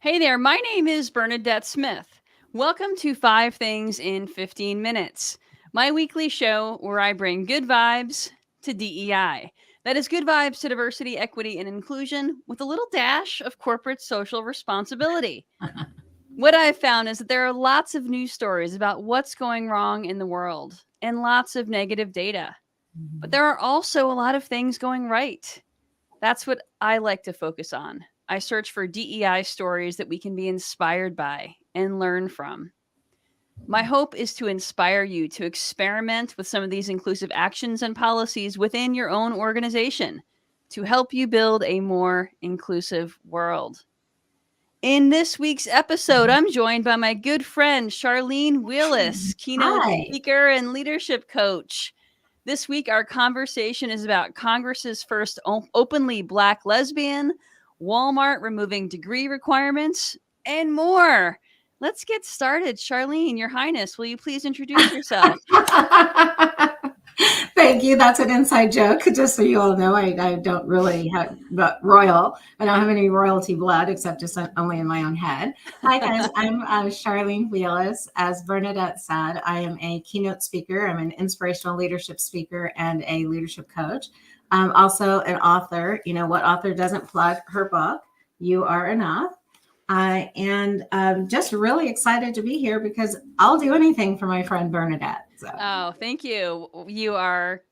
Hey there, my name is Bernadette Smith. Welcome to 5 Things in 15 Minutes, my weekly show where I bring good vibes to DEI. That is good vibes to diversity, equity, and inclusion with a little dash of corporate social responsibility. What I've found is that there are lots of news stories about what's going wrong in the world and lots of negative data. But there are also a lot of things going right. That's what I like to focus on. I search for DEI stories that we can be inspired by and learn from. My hope is to inspire you to experiment with some of these inclusive actions and policies within your own organization to help you build a more inclusive world. In this week's episode, I'm joined by my good friend, Charlene Wheeless, keynote Hi. speaker and leadership coach. This week, our conversation is about Congress's first openly Black lesbian, Walmart removing degree requirements, and more. Let's get started. Charlene, Your Highness, will you please introduce yourself? Thank you. That's an inside joke. Just so you all know, I don't really have royal. I don't have any royalty blood except just only in my own head. Hi, guys. I'm Charlene Wheeless. As Bernadette said, I am a keynote speaker. I'm an inspirational leadership speaker and a leadership coach. I'm also an author. You know, what author doesn't plug her book? You Are Enough. And just really excited to be here because I'll do anything for my friend Bernadette. So. Oh, thank you. You are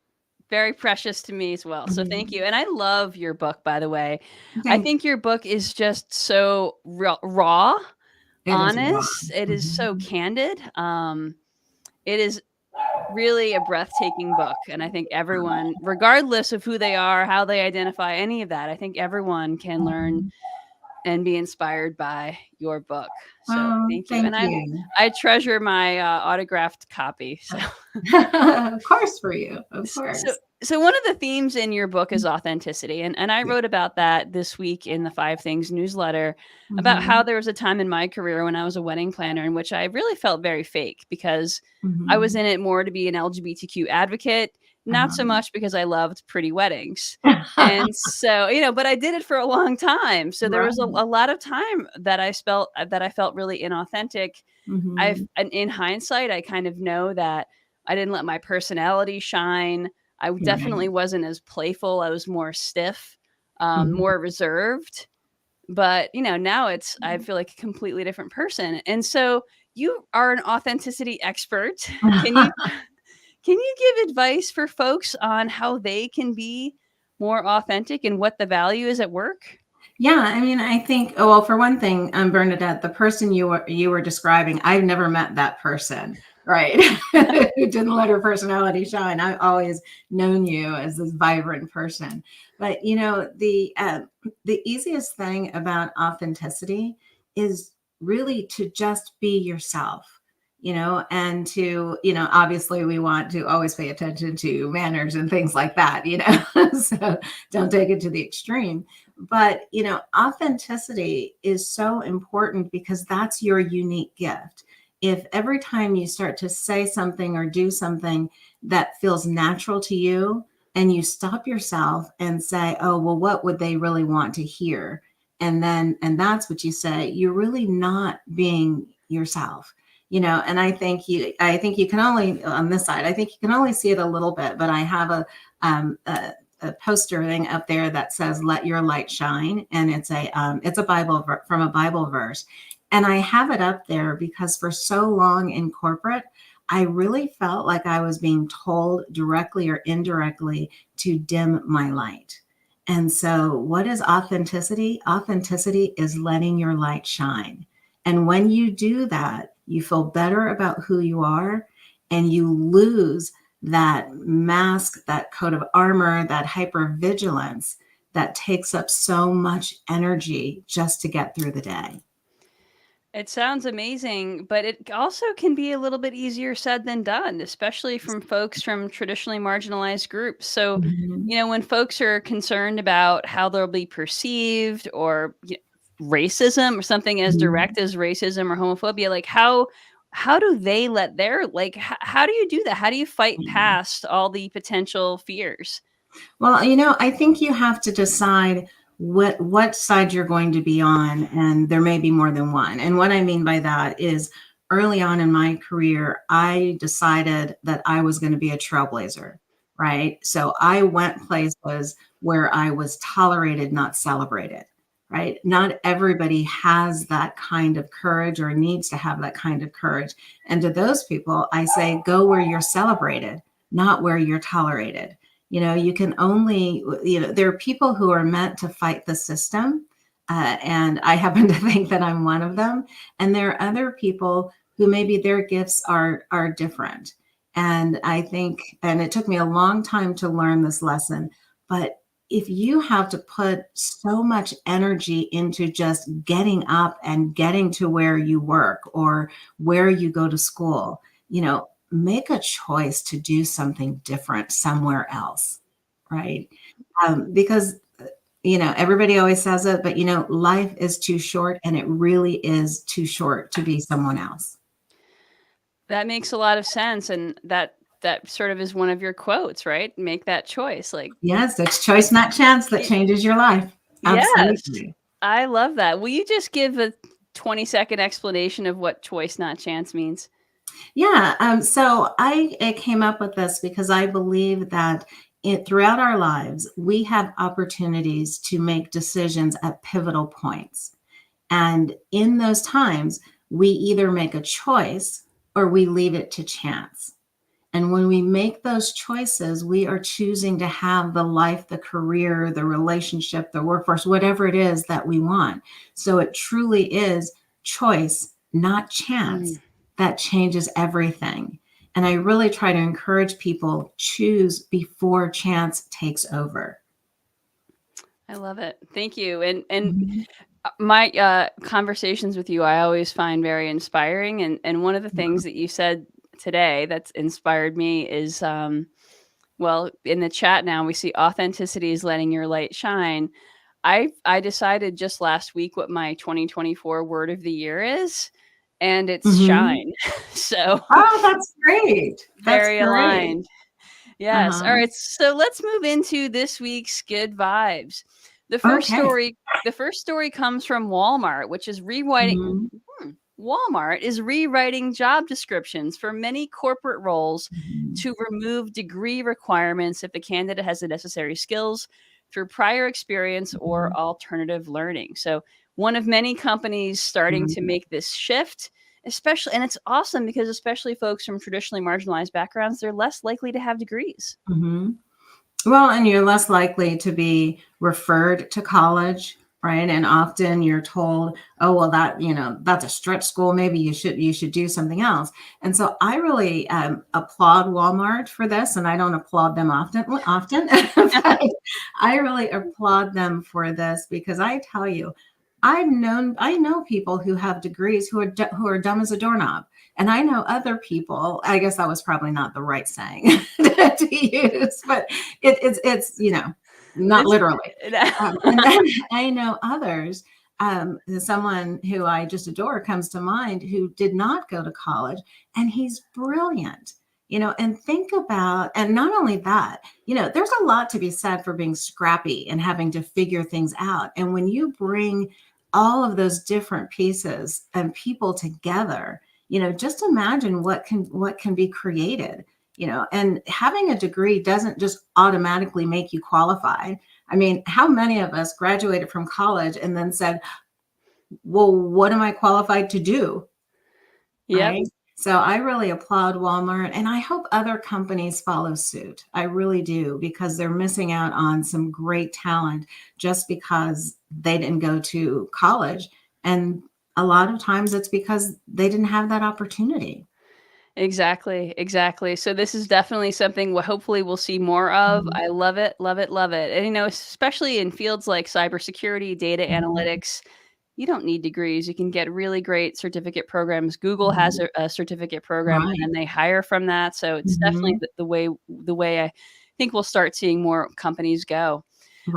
very precious to me as well. So thank you. And I love your book, by the way. I think your book is just so raw, honest. It is so candid. It is really a breathtaking book. And I think everyone, regardless of who they are, how they identify, any of that, I think everyone can learn and be inspired by your book. So thank you. And I treasure my autographed copy. So of course for you. Of course. So one of the themes in your book is authenticity. And I wrote about that this week in the 5 Things newsletter about how there was a time in my career when I was a wedding planner in which I really felt very fake because I was in it more to be an LGBTQ advocate, not so much because I loved pretty weddings. And so, but I did it for a long time. So there was a lot of time that I felt really inauthentic. In hindsight, I kind of know that I didn't let my personality shine. I definitely wasn't as playful. I was more stiff, more reserved. But, now I feel like a completely different person. And so you are an authenticity expert. Can you give advice for folks on how they can be more authentic and what the value is at work? Yeah, I mean, I think, well, for one thing, Bernadette, the person you were describing, I've never met that person, right? Who didn't let her personality shine. I've always known you as this vibrant person. But the easiest thing about authenticity is really to just be yourself. And to, obviously we want to always pay attention to manners and things like that, so don't take it to the extreme. But, authenticity is so important because that's your unique gift. If every time you start to say something or do something that feels natural to you and you stop yourself and say, oh, well, what would they really want to hear? And that's what you say, you're really not being yourself. And I think you can only on this side, I think you can only see it a little bit, but I have a poster thing up there that says, let your light shine. And it's a Bible from a Bible verse. And I have it up there because for so long in corporate, I really felt like I was being told directly or indirectly to dim my light. And so what is authenticity? Authenticity is letting your light shine. And when you do that, you feel better about who you are and you lose that mask, that coat of armor, that hypervigilance that takes up so much energy just to get through the day. It sounds amazing, but it also can be a little bit easier said than done, especially from folks from traditionally marginalized groups. So, when folks are concerned about how they'll be perceived or racism or something as direct as racism or homophobia, like how do they let their, like, how do you do that? How do you fight past all the potential fears? Well, I think you have to decide what side you're going to be on, and there may be more than one. And what I mean by that is early on in my career, I decided that I was going to be a trailblazer, right? So I went places where I was tolerated, not celebrated, right? Not everybody has that kind of courage or needs to have that kind of courage. And to those people, I say, go where you're celebrated, not where you're tolerated. You can only, there are people who are meant to fight the system. And I happen to think that I'm one of them. And there are other people who maybe their gifts are different. And I think, and it took me a long time to learn this lesson, but if you have to put so much energy into just getting up and getting to where you work or where you go to school, make a choice to do something different somewhere else, right? Because everybody always says it, but life is too short, and it really is too short to be someone else. That makes a lot of sense, and that sort of is one of your quotes, right? Make that choice. Like, yes, it's choice, not chance, that changes your life. Yes, Absolutely. I love that. Will you just give a 20-second explanation of what choice, not chance means? Yeah. So I came up with this because I believe that throughout our lives, we have opportunities to make decisions at pivotal points. And in those times, we either make a choice or we leave it to chance. And when we make those choices, we are choosing to have the life, the career, the relationship, the workforce, whatever it is that we want. So it truly is choice, not chance, that changes everything. And I really try to encourage people, choose before chance takes over. I love it. Thank you. And Mhm. my conversations with you, I always find very inspiring. And one of the things that you said today that's inspired me is, well, in the chat now we see authenticity is letting your light shine. I decided just last week what my 2024 word of the year is, and it's Mhm. shine. So Oh, that's great. That's very great. aligned. Yes. All Uh-huh. right. So let's move into this week's good vibes. The first Okay. story, the first story comes from Walmart, which is rewriting. Mhm. Walmart is rewriting job descriptions for many corporate roles Mhm. to remove degree requirements if the candidate has the necessary skills through prior experience or Mhm. alternative learning. So, one of many companies starting to Mhm. make this shift, especially, and it's awesome because especially folks from traditionally marginalized backgrounds, they're less likely to have degrees. Mhm. Well, and you're less likely to be referred to college, right? And often you're told, "Oh, well, that's a stretch school. Maybe you should do something else." And so I really applaud Walmart for this, and I don't applaud them often, but I really applaud them for this because I tell you, I know people who have degrees who are dumb as a doorknob. And I know other people, I guess that was probably not the right saying to use, but it's not It's literally. And then I know others. Someone who I just adore comes to mind who did not go to college, and he's brilliant. And think about, and not only that, there's a lot to be said for being scrappy and having to figure things out. And when you bring all of those different pieces and people together, just imagine what can be created. And having a degree doesn't just automatically make you qualified. I mean, how many of us graduated from college and then said, well, what am I qualified to do? Yep. Right. So I really applaud Walmart, and I hope other companies follow suit. I really do, because they're missing out on some great talent just because they didn't go to college. And a lot of times it's because they didn't have that opportunity. Exactly, exactly. So this is definitely something hopefully we'll see more of. Mhm. I love it, love it, love it. And especially in fields like cybersecurity, data Mhm. analytics, you don't need degrees. You can get really great certificate programs. Google has Mhm. a certificate program, and Right. then they hire from that. So it's definitely Mhm. the way I think we'll start seeing more companies go.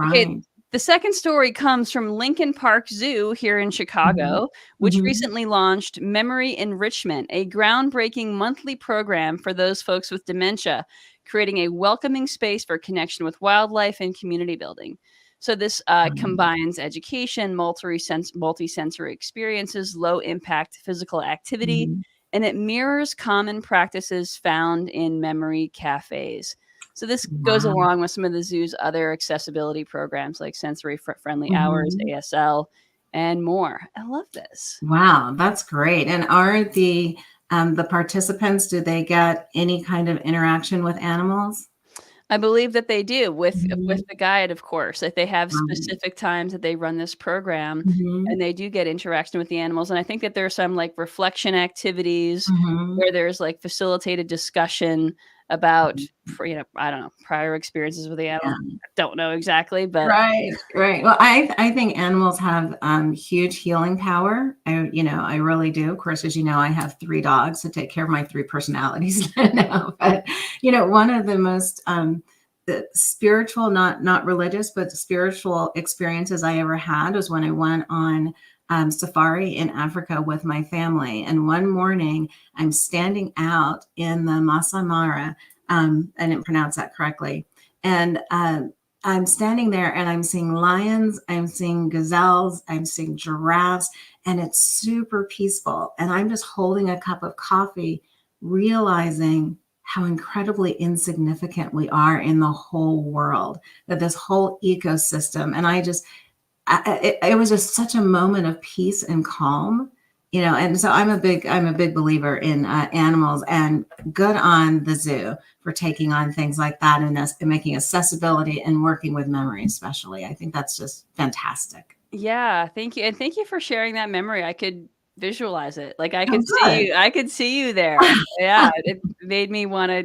Okay, Right. the second story comes from Lincoln Park Zoo here in Mhm. Chicago, which Mhm. recently launched Memory Enrichment, a groundbreaking monthly program for those folks with dementia, creating a welcoming space for connection with wildlife and community building. So this combines education, multi-sensory experiences, low impact physical activity, Mhm. and it mirrors common practices found in memory cafes. So this goes Wow. along with some of the zoo's other accessibility programs like sensory friendly hours, Mhm. ASL, and more. I love this. Wow, that's great. And are the participants, do they get any kind of interaction with animals? I believe that they do with Mhm. the guide, of course, that they have Right. specific times that they run this program, Mhm. and they do get interaction with the animals, and I think that there are some, like, reflection activities Mhm. where there's, like, facilitated discussion about, I don't know, prior experiences with the animals. Yeah. I don't know exactly, but Right, right. Well, I think animals have huge healing power. I really do. Of course, as you know, I have 3 dogs to take care of my 3 personalities now. But one of the most the spiritual, not religious, but spiritual experiences I ever had was when I went on safari in Africa with my family. And one morning, I'm standing out in the Masai Mara. I didn't pronounce that correctly, and I'm standing there and I'm seeing lions, I'm seeing gazelles, I'm seeing giraffes, and it's super peaceful. And I'm just holding a cup of coffee, realizing how incredibly insignificant we are in the whole world, that this whole ecosystem. And it was just such a moment of peace and calm. And so I'm a big believer in animals, and good on the zoo for taking on things like that, and making accessibility and working with memory, especially. I think that's just fantastic. yeah, thank you, and thank you for sharing that memory. I could visualize it. Like, Oh, good. I could see you there. Yeah, it made me wanna,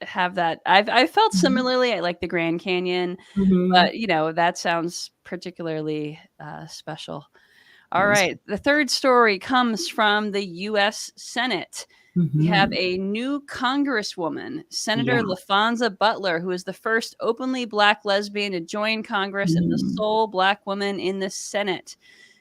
have that. I've felt similarly at, like, the Grand Canyon, Mhm. but, that sounds particularly, special. All Yes. right, the third story comes from the US Senate. We have Mhm. a new Congresswoman, Yeah. Senator LaFonza Butler, who is the first openly Black lesbian to join Congress and the Mhm. sole Black woman in the Senate.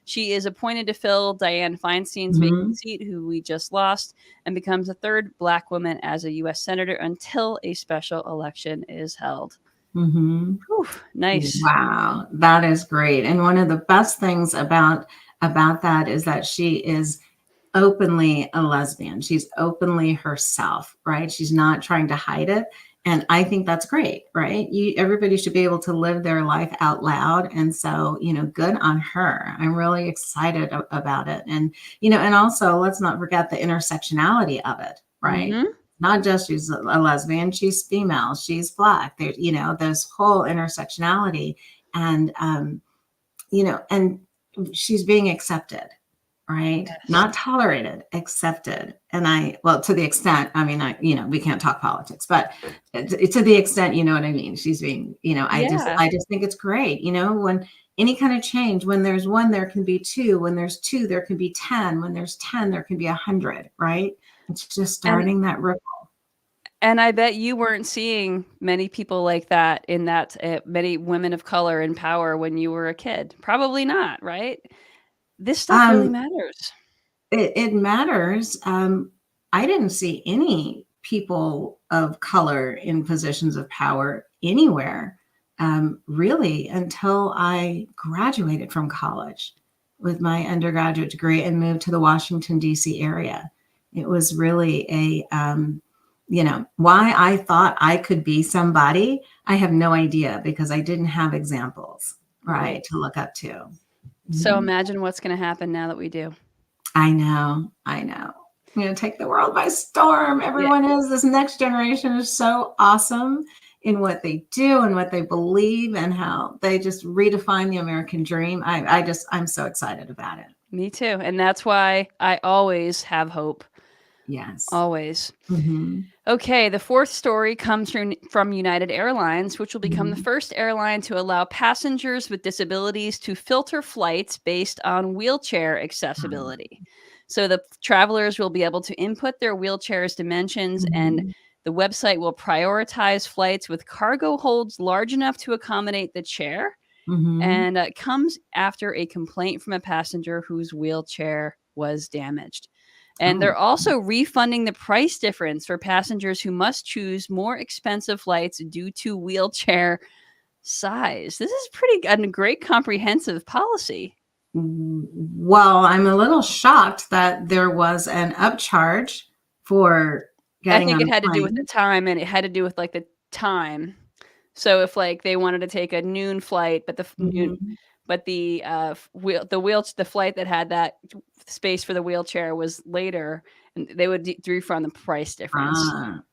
She is appointed to fill Dianne Feinstein's vacant Mhm. seat, who we just lost, and becomes the third Black woman as a US Senator until a special election is held. Mhm. Whew, nice. Wow, that is great. And one of the best things about that is that she is openly a lesbian. She's openly herself, right? She's not trying to hide it. And I think that's great, right? Everybody should be able to live their life out loud. And so, good on her. I'm really excited about it. And also let's not forget the intersectionality of it, right? Mhm. Not just she's a lesbian, she's female, she's Black. This whole intersectionality, and and she's being accepted, right? Yes. Not tolerated, accepted. And well, to the extent, I mean, we can't talk politics, but to the extent, you know what I mean? She's being, Yeah. I just think it's great. When any kind of change, when there's one, there can be two. When there's two, there can be 10. When there's 10, there can be 100, right? It's just And starting that ripple. And I bet you weren't seeing many people like that in that many women of color in power when you were a kid. Probably not, right? This stuff really Um, matters. it matters. I didn't see any people of color in positions of power anywhere, really, until I graduated from college with my undergraduate degree and moved to the Washington, D.C. area. It was really why I thought I could be somebody. I have no idea, because I didn't have examples, right, Right. to look up to. So Mhm. imagine what's gonna happen now that we do. I know, I know. I'm gonna take the world by storm. Yeah. Everyone is. This next generation is so awesome in what they do and what they believe, and how they just redefine the American dream. I'm so excited about it. Me too. And that's why I always have hope. Yes. Always. Mhm. Okay, the fourth story comes from United Airlines, which will become the Mhm. first airline to allow passengers with disabilities to filter flights based on wheelchair Um, accessibility. So the travelers will be able to input their wheelchair's dimensions, and mhm. the website will prioritize flights with cargo holds large enough to accommodate the chair. Mhm. And it comes after a complaint from a passenger whose wheelchair was damaged. And Oh. they're also refunding the price difference for passengers who must choose more expensive flights due to wheelchair size. This is a great comprehensive policy. Well, I'm a little shocked that there was an upcharge for I getting think on it a had to do with the plane. time, and it had to do with like the time. So if like they wanted to take a noon flight, but Mhm. the flight that had that space for the wheelchair was later, and they would refund the price difference.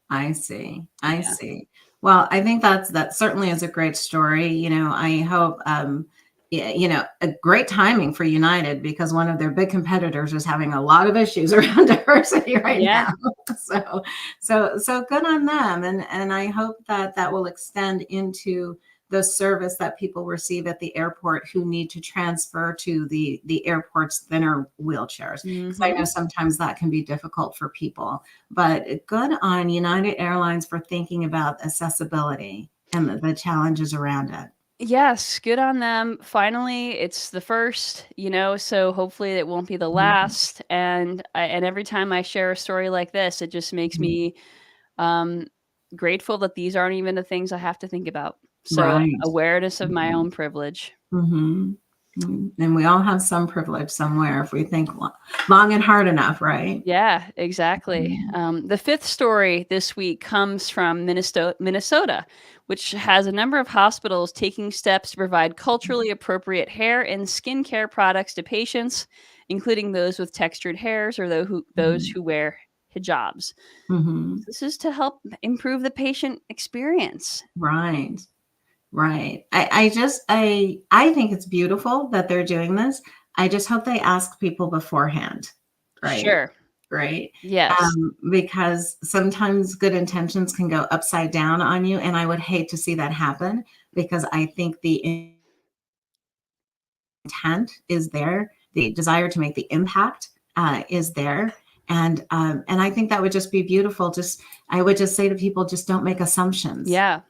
I see. I Yeah. see. Well, I think that certainly is a great story. I hope, a great timing for United because one of their big competitors is having a lot of issues around diversity right Yeah. now. So, so good on them, and I hope that that will extend into the service that people receive at the airport who need to transfer to the airport's thinner wheelchairs. Because I know Mhm. sometimes that can be difficult for people. But good on United Airlines for thinking about accessibility and the challenges around it. Yes, good on them. Finally, it's the first, so hopefully it won't be the Mhm, last. And every time I share a story like this, it just makes mhm. me um, grateful that these aren't even the things I have to think about. So Right. awareness of my Mhm, own privilege. mhm, and we all have some privilege somewhere if we think long and hard enough, right? Yeah, exactly. Mhm, The fifth story this week comes from Minnesota, which has a number of hospitals taking steps to provide culturally appropriate hair and skincare products to patients, including those with textured hairs or those mhm, who wear hijabs. mhm. This is to help improve the patient experience. Right. Right. I think it's beautiful that they're doing this. I just hope they ask people beforehand. Right. Sure. Right. Yes. Because sometimes good intentions can go upside down on you. And I would hate to see that happen because I think the intent is there, the desire to make the impact is there. And I think that would just be beautiful. Just I would just say to people, just don't make assumptions. Yeah.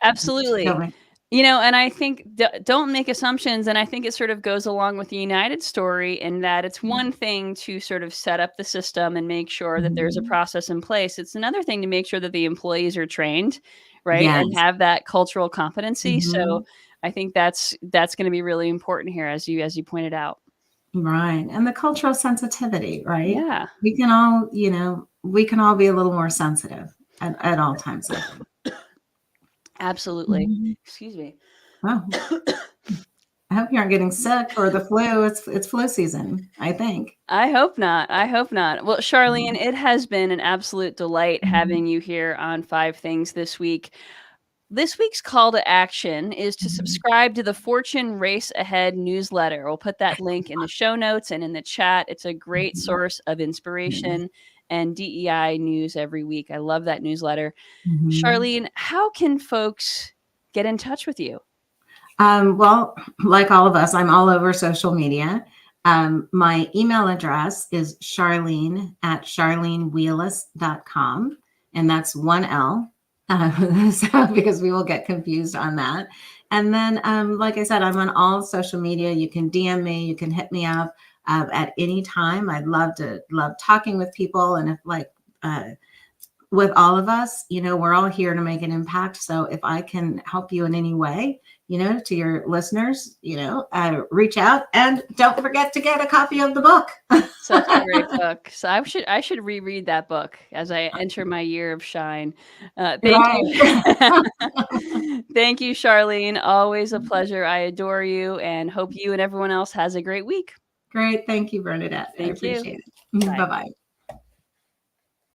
Don't Absolutely. make And I think don't make assumptions. And I think it sort of goes along with the United story in that it's one thing to sort of set up the system and make sure that there's a Mhm. process in place. It's another thing to make sure that the employees are trained, right, and Yes. have that cultural competency. So Mhm. I think that's going to be really important here, as you pointed out. Right, and the cultural sensitivity, right? Yeah, We can all be a little more sensitive at all times, I think. absolutely. Mhm. Excuse me. Oh, I hope you aren't getting sick or the flu. It's flu season, I think. I hope not. I hope not. Well, Charlene, Mhm. it has been an absolute delight Mhm. having you here on Five Things this week. This week's call to action is to Mhm. subscribe to the Fortune Race Ahead newsletter. We'll put that link in the show notes and in the chat. It's a great Mhm. source of Yes. inspiration and DEI news every week. I love that newsletter. Mhm. Charlene, how can folks get in touch with you? Well, like all of us, I'm all over social media. My email address is charlene@charlenewheeless.com, and that's one L, so because we will get confused on that. And then, like I said, I'm on all social media. You can DM me, you can hit me up at any time. I'd love talking with people, and if uh, with all of us, we're all here to make an impact. So if I can help you in any way, to your listeners, reach out and don't forget to get a copy of the book. Such a great book. So I should reread that book as I enter my year of shine. Thank Right. you. Thank you, Charlene. Always a pleasure. I adore you and hope you and everyone else has a great week. Great. Thank you, Bernadette. I Thank you. appreciate it. Bye Bye. bye.